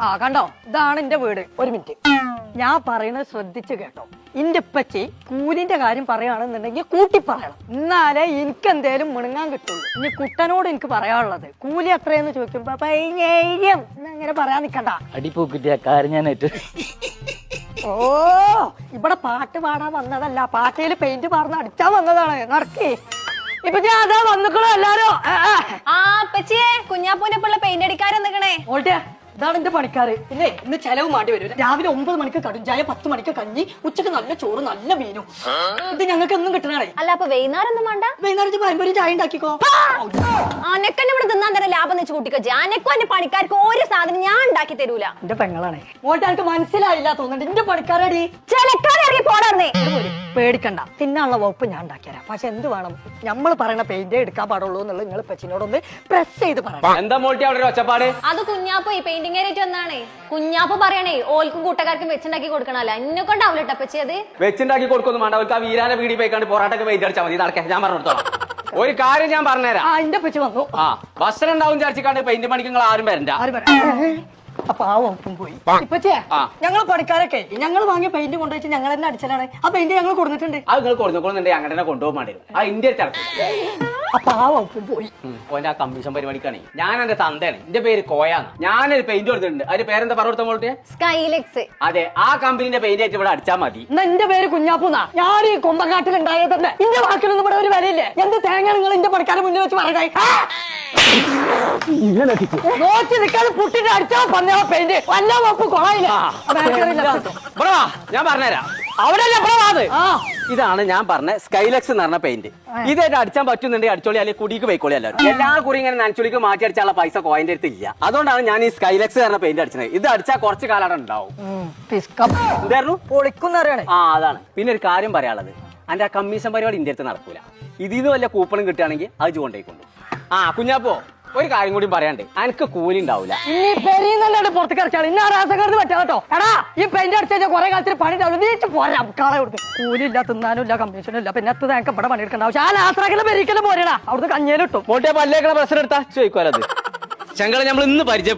ആ കണ്ടോ, ഇതാണ് എന്റെ വീട്. ഒരു മിനിറ്റ്, ഞാൻ പറയുന്നത് ശ്രദ്ധിച്ചു കേട്ടോ. ഇന്റെ ഉപ്പച്ചി കൂലിന്റെ കാര്യം പറയുകയാണെന്നുണ്ടെങ്കിൽ കൂട്ടി പറയണം, എന്നാലേ എനിക്ക് എന്തേലും മുണങ്ങാൻ കിട്ടുള്ളൂ. ഇനി കുട്ടനോട് എനിക്ക് പറയാനുള്ളത്, കൂലി എത്രയെന്ന് ചോദിക്കുമ്പോ 15,000 അങ്ങനെ പറയാൻ നിക്കണ്ട. അടിപ്പൂക്കിട്ടിയ കാര്യം ഓ, ഇവിടെ പാട്ട് പാടാൻ വന്നതല്ല, പാട്ടയില് പെയിന്റ് പാർന്ന് അടിച്ചാൻ വന്നതാണ്. നടക്കേ ഇപ്പൊ ഞാൻ അതാ വന്നിക്കണോ എല്ലാരും. കുഞ്ഞാപ്പൂനെ പിള്ള പെയിന്റ് അടിക്കാരൻ നിക്കണേ. ഓൾട്ടിയ, ഇതാണ് എന്റെ പണിക്കാര്. പിന്നെ ഇന്ന് ചെലവ് മാറ്റി വരും. രാവിലെ 9 മണിക്ക് കടുംചായ, 10 മണിക്ക് കഞ്ഞി, ഉച്ചക്ക് നല്ല ചോറ്, നല്ല മീനും. ഇത് ഞങ്ങൾക്ക് എന്നും കിട്ടണേ. അല്ല അപ്പൊ വൈകുന്നേരം ഒന്നും വേണ്ട? വൈകുന്നേരം പരമ്പര ചായ ഉണ്ടാക്കിക്കോ. അനക്കന്നെ ഇവിടെ തിന്നാൻ തരാം, ലാഭം വെച്ച് കൂട്ടിക്കോ. അനക്കും എന്റെ പണിക്കാർക്ക് ഒരു സാധനം ഞാൻ ഉണ്ടാക്കി തരൂല. എന്റെ പെങ്ങളാണ്. മോട്ടെ എനിക്ക് മനസ്സിലായില്ല തോന്നുന്നുണ്ട്. എന്റെ പണിക്കാരടി ചിലക്കാരി പോടാർന്നേ. പേടിക്കണ്ട, തിന്നാനുള്ള വകുപ്പ് ഞാൻ ഉണ്ടാക്കിയരാം. പക്ഷെ എന്ത് വേണം, നമ്മൾ പറയണ പെയിന്റേ എടുക്കാൻ പാടുള്ളൂ എന്നുള്ളത് നിങ്ങൾ പെച്ചിനോടൊന്ന് പ്രസ് ചെയ്ത് പറയണം. എന്താ മോട്ടി അവിടെ ഒച്ചപ്പാട്? അത് കുഞ്ഞാപ്പോ ഈ പെയിന്റിംഗ് ഏരിയ വന്നാണേ. കുഞ്ഞാപ്പോ പറയണേ ഓൽക്കും കൂട്ടക്കാർക്കും വെച്ചുണ്ടാക്കി കൊടുക്കണല്ലോ. എന്നെ കൊണ്ടാവില്ല ടപ്പച്ചി. അത് വെച്ചുണ്ടാക്കി കൊടുക്കൊന്നും വേണ്ട. അവർക്ക് ആ വീരാനെ വീടി പോയിക്കാണ്ട് പൊറാട്ടൊക്കെ പെയിന്റ് അടിച്ചാൽ മതി. നടക്കേ, ഞാൻ പറഞ്ഞോളാം. ഒരു കാര്യം ഞാൻ പറഞ്ഞുതരാം. എന്റെ പെച്ച് വന്നു. ആ ഭക്ഷണം ഉണ്ടാവും വിചാരിച്ചിക്കാണ്ട് പെയിന്റ് പണിക്ക് നിങ്ങൾ ആരും വരണ്ട. അപ്പൊ ആ വകുപ്പും പോയി. ഇപ്പച്ചേ, ഞങ്ങൾ പണിക്കാരൊക്കെ ഞങ്ങൾ വാങ്ങിയ പെയിന്റ് കൊണ്ടുവച്ച് ഞങ്ങൾ തന്നെ അടിച്ചാലാണ്. ആ പെയിന്റ് ഞങ്ങൾ കൊടുത്തിട്ടുണ്ട്. അത് നിങ്ങൾ കൊടുക്കുന്നുണ്ടെങ്കിൽ അങ്ങനെ തന്നെ കൊണ്ടുപോകാൻ വേണ്ടി ആ ഇന്ത്യ ചടക്കും. അപ്പൊ ആ വകുപ്പും പോയി. ഓന്റെ ആ കമ്മീഷൻ പരിപാടിക്കാണേ. ഞാൻ എന്റെ തന്തയാണ്, എന്റെ പേര് കോയാന്ന്. ഞാനൊരു പെയിന്റ് കൊടുത്തിട്ടുണ്ട്. അതിന്റെ പേരെന്താ പറഞ്ഞു കൊടുത്ത മോട്ടെ? സ്കൈലെക്സ്. അതെ, ആ കമ്പനിന്റെ പെയിന്റ് ആയിട്ട് ഇവിടെ അടിച്ചാൽ മതി. എന്നാ എന്റെ പേര് കുഞ്ഞാപ്പൂന്നാ. ഞാൻ ഈ കൊമ്പങ്കാട്ടിൽ ഉണ്ടായത് തന്നെ. എന്റെ വാക്കിലൊന്നും ഇവിടെ ഒരു വിലയില്ലേ. എന്ത് തേങ്ങ നിങ്ങൾ എന്റെ പണിക്കാരെ മുന്നിൽ വെച്ച് പറയണേ. നോക്കി നിൽക്കാതെ പുട്ടിട്ട് അടിച്ചാ പറഞ്ഞ പെയിന്റ് വല്ല വകുപ്പ് കൊളായില്ല. ഞാൻ പറഞ്ഞുതരാം. അവിടെ ഇതാണ് ഞാൻ പറഞ്ഞ സ്കൈലെക്സ് എന്ന് പറഞ്ഞ പെയിന്റ്. ഇതായിട്ട് അടിച്ചാൻ പറ്റുന്നുണ്ടെങ്കിൽ അടിച്ചോളി, അല്ലെങ്കിൽ കുടിക്ക് പോയിക്കോളി. എല്ലാവരും എല്ലാ കുറി ഇങ്ങനെ നനച്ചുളിക്ക് മാറ്റി അടിച്ചാലുള്ള പൈസ കോയിന്റെ അടുത്ത് ഇല്ല. അതുകൊണ്ടാണ് ഞാൻ ഈ സ്കൈലെക്സ് പറഞ്ഞ പെയിന്റ് അടിച്ചത്. ഇത് അടിച്ചാൽ കുറച്ച് കാലം ഉണ്ടാവും. എന്തായിരുന്നു പൊളിക്കുന്നറിയാണേ. അതാണ്. പിന്നെ ഒരു കാര്യം പറയാനുള്ളത്, എന്റെ ആ കമ്മീഷൻ പരിപാടി ഇന്ത്യ അടുത്ത് നടക്കൂല. ഇതിന്ന് വല്ല കൂപ്പണും കിട്ടുകയാണെങ്കിൽ അത് കൊണ്ടേക്കൊണ്ടു. കുഞ്ഞാപ്പോ ഒരു കാര്യം കൂടി പറയാണ്ട്, എനിക്ക് കൂലി ഉണ്ടാവില്ല. പുറത്തേക്ക് ഇറക്കാണ് ഇന്ന രാസക്കാരന് പറ്റാ കേട്ടോ. എടാ, ഈ പെയിന്റ് അടിച്ചാൽ കുറെ കാലത്തിന് പണി ഉണ്ടാവില്ല. നീച്ച് പോരാ കാളെ കൊടുത്ത്. കൂലില്ല, തിന്നാനും ഇല്ല, കമ്മീഷനും ഇല്ല. പിന്നെ എത്ര ഞങ്ങൾക്ക് ഇവിടെ പണിയെടുക്കണ്ട ആവശ്യം. ആ രാസക്കാരനെ പെരിക്കലും പോരടാ. അവിടുത്തെ കഞ്ഞേലിട്ടു മോട്ടെ പല്ലേക്കണ പ്രശ്നം എടുത്താ ചോദിക്കുമല്ലോ. അത് ചെങ്കളെ നമ്മൾ ഇന്ന് പരിചയപ്പെടും.